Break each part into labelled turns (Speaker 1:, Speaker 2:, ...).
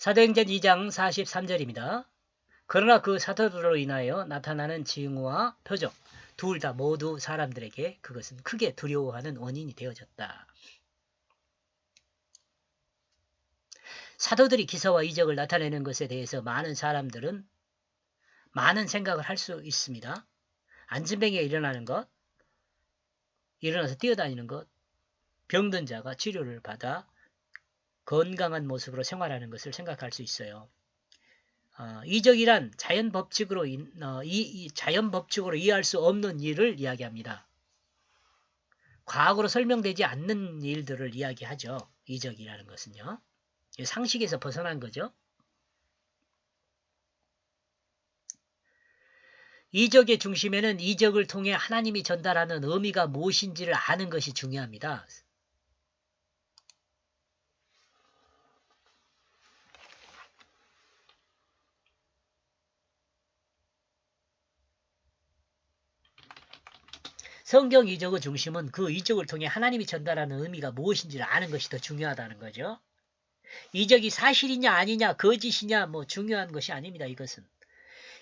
Speaker 1: 사도행전 2장 43절입니다. 그러나 그 사도들로 인하여 나타나는 징후와 표적 둘 다 모두 사람들에게 그것은 크게 두려워하는 원인이 되어졌다. 사도들이 기사와 이적을 나타내는 것에 대해서 많은 사람들은 많은 생각을 할 수 있습니다. 안진뱅이가 일어나는 것, 일어나서 뛰어다니는 것, 병든 자가 치료를 받아 건강한 모습으로 생활하는 것을 생각할 수 있어요. 이적이란 자연 법칙으로 이해할 수 없는 일을 이야기합니다. 과학으로 설명되지 않는 일들을 이야기하죠. 이적이라는 것은요. 상식에서 벗어난 거죠. 이적의 중심에는 이적을 통해 하나님이 전달하는 의미가 무엇인지를 아는 것이 중요합니다. 성경 이적의 중심은 그 이적을 통해 하나님이 전달하는 의미가 무엇인지를 아는 것이 더 중요하다는 거죠. 이적이 사실이냐 아니냐 거짓이냐 뭐 중요한 것이 아닙니다. 이것은.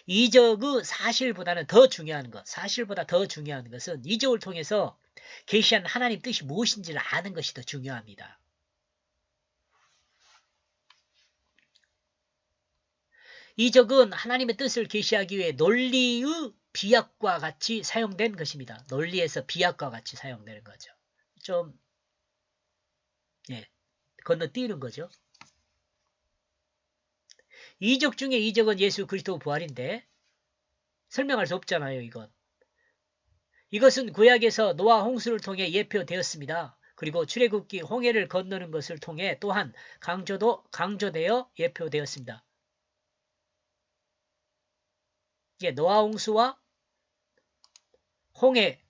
Speaker 1: 이적의 사실보다는 더 중요한 것, 사실보다 더 중요한 것은 이적을 통해서 계시한 하나님 뜻이 무엇인지를 아는 것이 더 중요합니다. 이적은 하나님의 뜻을 계시하기 위해 논리의 비약과 같이 사용된 것입니다. 논리에서 비약과 같이 사용되는 거죠. 좀 건너뛰는 거죠. 이적 중에 이적은 예수 그리스도 부활인데 설명할 수 없잖아요. 이것은 구약에서 노아 홍수를 통해 예표되었습니다. 그리고 출애굽기 홍해를 건너는 것을 통해 또한 강조되어 예표되었습니다. 이게 노아 홍수와 홍해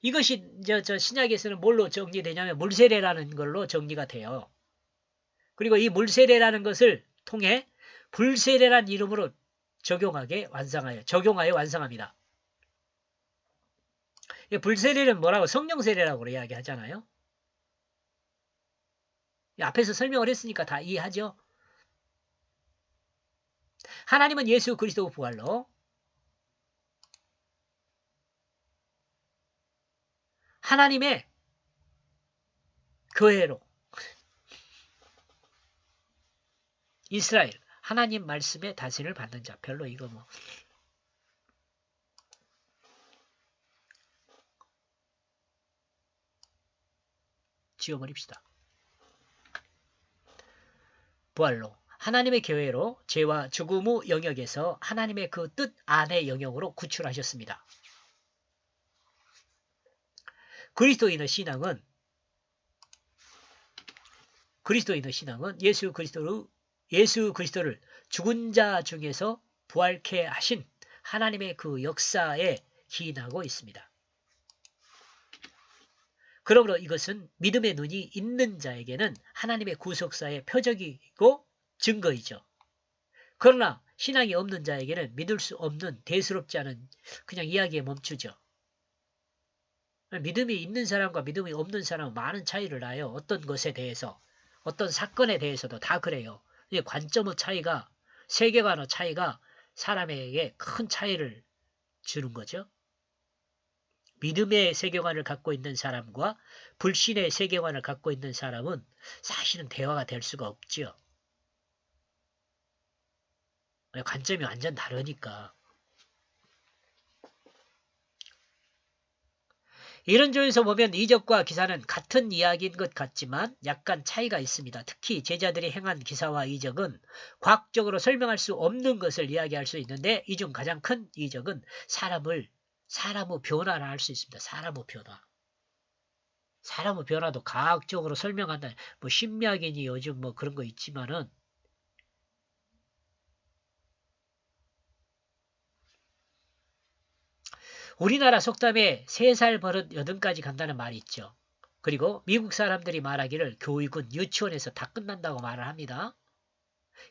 Speaker 1: 이것이 저 신약에서는 뭘로 정리되냐면 물세례라는 걸로 정리가 돼요. 그리고 이 물세례라는 것을 통해 불세례란 이름으로 적용하여 완성합니다. 불세례는 뭐라고 성령 세례라고 이야기하잖아요. 앞에서 설명을 했으니까 다 이해하죠. 하나님은 예수 그리스도 부활로 하나님의 교회로 이스라엘 하나님 말씀의 다스림을 받는 자 별로 이거 뭐 지워버립시다. 부활로 하나님의 교회로 죄와 죽음의 영역에서 하나님의 그 뜻 안의 영역으로 구출하셨습니다. 그리스도인의 신앙은 예수 그리스도를 죽은 자 중에서 부활케 하신 하나님의 그 역사에 기인하고 있습니다. 그러므로 이것은 믿음의 눈이 있는 자에게는 하나님의 구속사의 표적이고 증거이죠. 그러나 신앙이 없는 자에게는 믿을 수 없는 대수롭지 않은 그냥 이야기에 멈추죠. 믿음이 있는 사람과 믿음이 없는 사람은 많은 차이를 나요. 어떤 것에 대해서, 어떤 사건에 대해서도 다 그래요. 관점의 차이가, 세계관의 차이가 사람에게 큰 차이를 주는 거죠. 믿음의 세계관을 갖고 있는 사람과 불신의 세계관을 갖고 있는 사람은 사실은 대화가 될 수가 없죠. 관점이 완전 다르니까. 이런 점에서 보면 이적과 기사는 같은 이야기인 것 같지만 약간 차이가 있습니다. 특히 제자들이 행한 기사와 이적은 과학적으로 설명할 수 없는 것을 이야기할 수 있는데 이 중 가장 큰 이적은 사람의 변화를 할 수 있습니다. 사람의 변화도 과학적으로 설명한다. 뭐 심리학이니 요즘 뭐 그런 거 있지만은 우리나라 속담에 3살 버릇 8까지 간다는 말이 있죠. 그리고 미국 사람들이 말하기를 교육은 유치원에서 다 끝난다고 말을 합니다.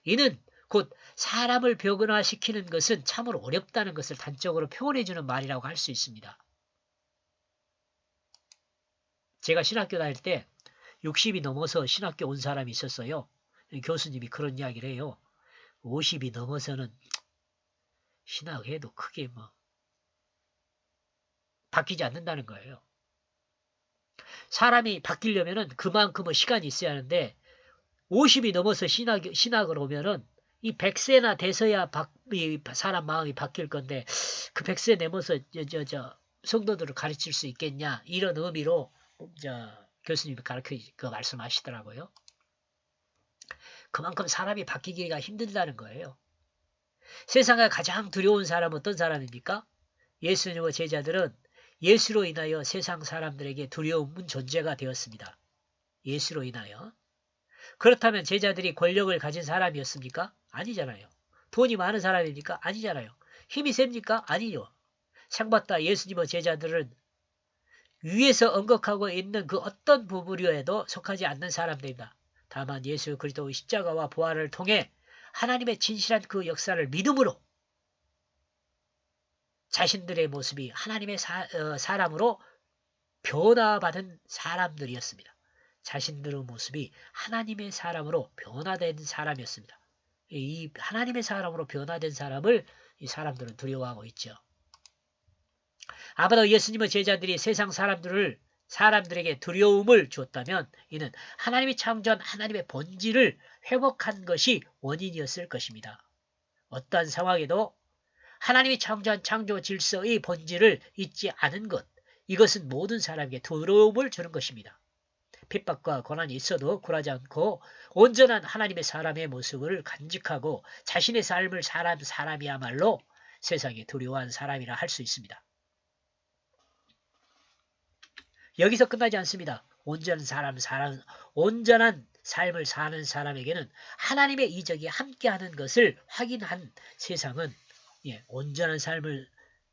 Speaker 1: 이는 곧 사람을 변화시키는 것은 참으로 어렵다는 것을 단적으로 표현해주는 말이라고 할 수 있습니다. 제가 신학교 다닐 때 60이 넘어서 신학교 온 사람이 있었어요. 교수님이 그런 이야기를 해요. 50이 넘어서는 신학해도 크게 뭐 바뀌지 않는다는 거예요. 사람이 바뀌려면은 그만큼의 시간이 있어야 하는데 50이 넘어서 신학을 오면은 이 100세나 돼서야 이 사람 마음이 바뀔 건데 그 100세 넘어서 성도들을 가르칠 수 있겠냐 이런 의미로 교수님이 그 말씀하시더라고요. 그만큼 사람이 바뀌기가 힘들다는 거예요. 세상에 가장 두려운 사람은 어떤 사람입니까? 예수님의 제자들은 예수로 인하여 세상 사람들에게 두려움은 존재가 되었습니다. 예수로 인하여. 그렇다면 제자들이 권력을 가진 사람이었습니까? 아니잖아요. 돈이 많은 사람입니까? 아니잖아요. 힘이 셉니까? 아니요. 상받다 예수님의 제자들은 위에서 언급하고 있는 그 어떤 부분에도 속하지 않는 사람들입니다. 다만 예수 그리스도의 십자가와 부활을 통해 하나님의 진실한 그 역사를 믿음으로 자신들의 모습이 하나님의 사람으로 변화받은 사람들이었습니다. 자신들의 모습이 하나님의 사람으로 변화된 사람이었습니다. 이 하나님의 사람으로 변화된 사람을 이 사람들은 두려워하고 있죠. 아마도 예수님의 제자들이 세상 사람들에게 두려움을 줬다면 이는 하나님이 창조한 하나님의 본질을 회복한 것이 원인이었을 것입니다. 어떠한 상황에도 하나님이 창조한 창조 질서의 본질을 잊지 않은 것, 이것은 모든 사람에게 두려움을 주는 것입니다. 핍박과 고난이 있어도 굴하지 않고 온전한 하나님의 사람의 모습을 간직하고 자신의 삶을 사람이야말로 세상에 두려워하는 사람이라 할 수 있습니다. 여기서 끝나지 않습니다. 온전한 삶을 사는 사람에게는 하나님의 이적이 함께하는 것을 확인한 세상은 온전한 삶을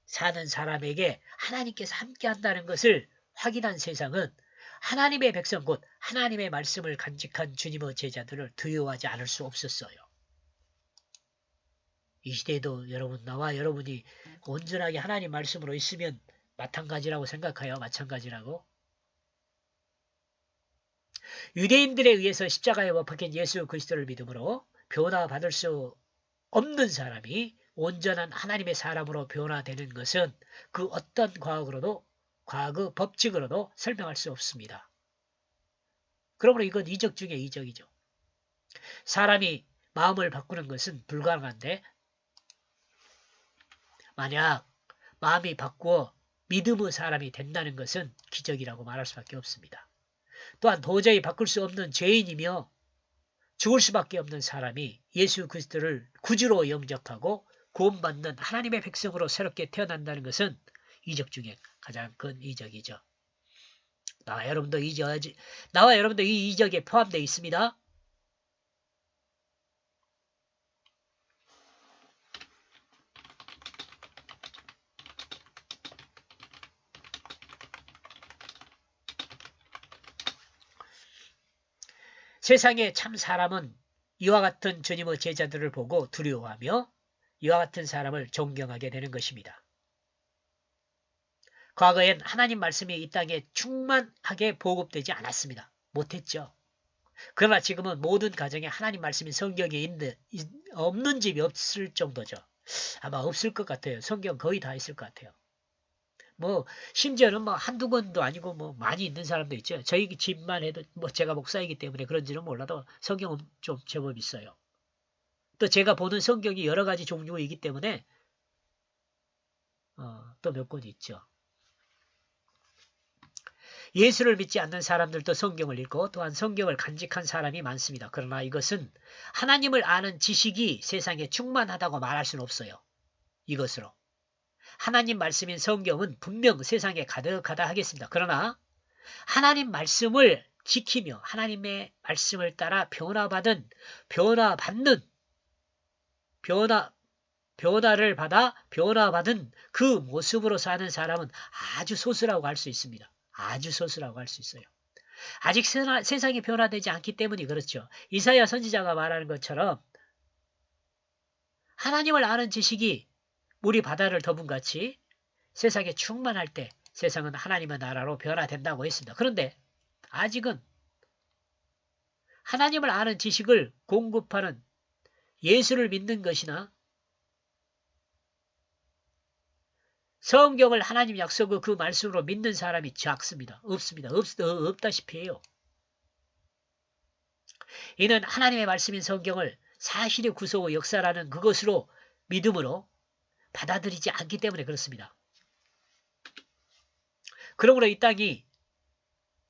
Speaker 1: 사는 사람에게 하나님께서 함께한다는 것을 확인한 세상은 하나님의 백성 곧 하나님의 말씀을 간직한 주님의 제자들을 두려워하지 않을 수 없었어요. 이 시대에도 나와 여러분이 온전하게 하나님 말씀으로 있으면 마찬가지라고 생각해요. 마찬가지라고. 유대인들에 의해서 십자가에 못 박힌 예수 그리스도를 믿음으로 변화받을 수 없는 사람이 온전한 하나님의 사람으로 변화되는 것은 그 어떤 과거 법칙으로도 설명할 수 없습니다. 그러므로 이건 이적 중에 이적이죠. 사람이 마음을 바꾸는 것은 불가능한데 만약 마음이 바꾸어 믿음의 사람이 된다는 것은 기적이라고 말할 수밖에 없습니다. 또한 도저히 바꿀 수 없는 죄인이며 죽을 수밖에 없는 사람이 예수 그리스도를 구주로 영접하고 구원받는 하나님의 백성으로 새롭게 태어난다는 것은 이적 중에 가장 큰 이적이죠. 나와 여러분도 이 이적에 포함되어 있습니다. 세상의 참 사람은 이와 같은 주님의 제자들을 보고 두려워하며 이와 같은 사람을 존경하게 되는 것입니다. 과거엔 하나님 말씀이 이 땅에 충만하게 보급되지 않았습니다. 못했죠. 그러나 지금은 모든 가정에 하나님 말씀이 성경에 없는 집이 없을 정도죠. 아마 없을 것 같아요. 성경 거의 다 있을 것 같아요. 심지어는 한두 권도 아니고 많이 있는 사람도 있죠. 저희 집만 해도 제가 목사이기 때문에 그런지는 몰라도 성경은 좀 제법 있어요. 또 제가 보는 성경이 여러 가지 종류이기 때문에 또 몇 권이 있죠. 예수를 믿지 않는 사람들도 성경을 읽고 또한 성경을 간직한 사람이 많습니다. 그러나 이것은 하나님을 아는 지식이 세상에 충만하다고 말할 수는 없어요. 이것으로. 하나님 말씀인 성경은 분명 세상에 가득하다 하겠습니다. 그러나 하나님 말씀을 지키며 하나님의 말씀을 따라 변화를 받아 변화받은 그 모습으로 사는 사람은 아주 소수라고 할 수 있습니다. 아주 소수라고 할 수 있어요. 아직 세상이 변화되지 않기 때문이 그렇죠. 이사야 선지자가 말하는 것처럼 하나님을 아는 지식이 물이 바다를 덮은같이 세상에 충만할 때 세상은 하나님의 나라로 변화된다고 했습니다. 그런데 아직은 하나님을 아는 지식을 공급하는 예수를 믿는 것이나 성경을 하나님 약속의 그 말씀으로 믿는 사람이 작습니다. 없습니다. 없다시피 해요. 이는 하나님의 말씀인 성경을 사실의 구속의 역사라는 그것으로 믿음으로 받아들이지 않기 때문에 그렇습니다. 그러므로 이 땅이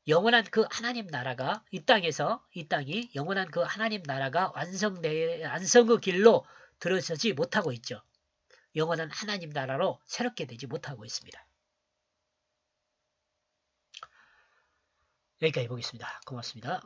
Speaker 1: 영원한 그 하나님 나라가 이 땅이 영원한 그 하나님 나라가 완성의 길로 들어서지 못하고 있죠. 영원한 하나님 나라로 새롭게 되지 못하고 있습니다. 여기까지 보겠습니다. 고맙습니다.